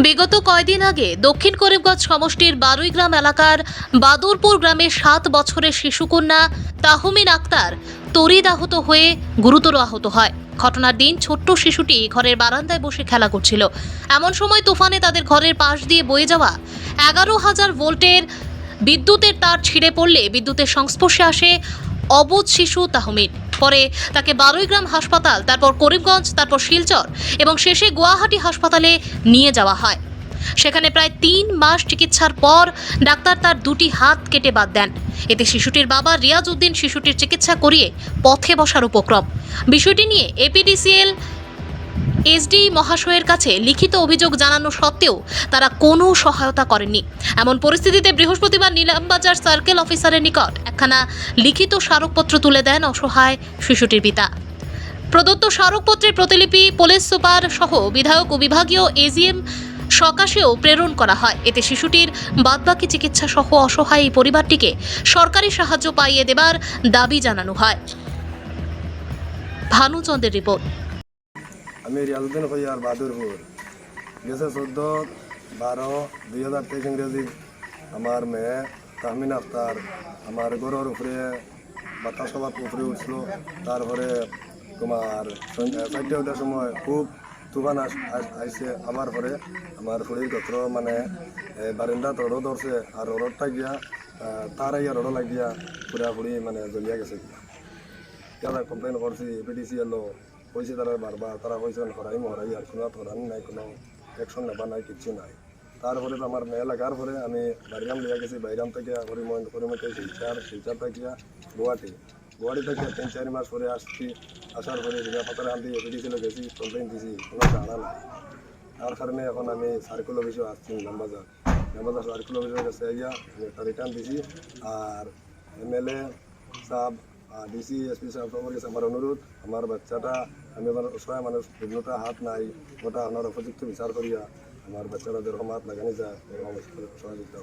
বিগত কয়েকদিন আগে দক্ষিণ করিমগঞ্জ সমষ্টির বারুইগ্রাম এলাকার বাদুরপুর গ্রামে 7 বছরের শিশুকন্যা তাহমিন আক্তার তড়িৎ আহত হয়ে গুরুতর আহত হয়। ঘটনার দিন ছোট্ট শিশুটি ঘরের বারান্দায় বসে খেলা করছিল। এমন সময় তুফানে তাদের ঘরের পাশ দিয়ে বয়ে যাওয়া 11,000 ভোল্টের বিদ্যুতের তার ছিঁড়ে পড়লে বিদ্যুতের সংস্পর্শে আসে অবুঝ শিশু তাহমিন। পরে তাকে বারুইগ্রাম হাসপাতাল, তারপর করিমগঞ্জ, তারপর শিলচর এবং শেষে গুয়াহাটি হাসপাতালে নিয়ে যাওয়া হয়। সেখানে প্রায় 3 মাস চিকিৎসার পর ডাক্তার তার দুটি হাত কেটে বাদ দেন। এতে শিশুটির বাবা রিয়াজ উদ্দিন শিশুটির চিকিৎসা করিয়ে পথে বসার উপক্রম। বিষয়টি নিয়ে এপিডিসিএল এসডি মহাশয়ের কাছে লিখিত অভিযোগ জানানো সত্ত্বেও তারা কোনো সহায়তা করেননি। এমন পরিস্থিতিতে বৃহস্পতিবার নিলামবাজার সার্কেল অফিসারের নিকট একখানা লিখিত স্মারকপত্র তুলে দেন অসহায় শিশুটির পিতা। প্রদত্ত স্মারকপত্রের প্রতিলিপি পুলিশ সুপার সহ বিধায়ক ও বিভাগীয় এজিএম সকাশেও প্রেরণ করা হয়। এতে শিশুটির বাদবাকি চিকিৎসা সহ অসহায় এই পরিবারটিকে সরকারি সাহায্য পাইয়ে দেবার দাবি জানানো হয়। ভানুচন্দ্রের রিপোর্ট। আমি রিয়াজউদ্দিন খৈয়ার বাদুরপুর গেছে 14/12/2023 ইংরেজি আমার মেয়ে তাহমিন আক্তার আমার ঘরের উপরে বাতাস সবার উপরে উঠছিল। তারপরে তোমার 4টার সময় খুব তুফান আইসে। আমার পরে আমার শরীর গত্র মানে বারিন্দা রোডও ধরছে আর রোডটা গিয়া তার আইয়া রোডও লাগিয়া পুরাপুরি মানে জ্বলিয়া গেছে। যারা কমপ্লেন করছি এপিডিসিএল কইছে তারা বারবার তারা কইছে হরাই আর কোনো হরানি নাই, কোনো অ্যাকশন নেবা নাই, কিচ্ছু নাই। তারপরে তো আমার মেয়ে লাগার পরে আমি বাইরাম লিয়া গেছি। বাইরাম থেকে করিমতে শিলচার থেকে গুয়াহাটি থেকে 3-4 মাস পরে আসছি। আসার পরে জিরা পাতার আনতে এপিডিসিএল গেছি, কমপ্লেন দিছি, কোনো জানা নাই। তার কারণে এখন আমি সার্কেল অফিসে আসছি নিলামবাজার সার্কেল অফিসের কাছে গিয়া আমি একটা রিটার্ন দিছি। আর এমএলএ সাহেব ডিসি এসপি সাহেব সবার কাছে আমার অনুরোধ, আমার বাচ্চাটা আমি আমার অসহায় মানুষ, বিভিন্নটা হাত নাই, ওটা আপনার উপযুক্ত বিচার করিয়া আমার বাচ্চাটা যেরকম হাত লাগানি যায় সহযোগিতা।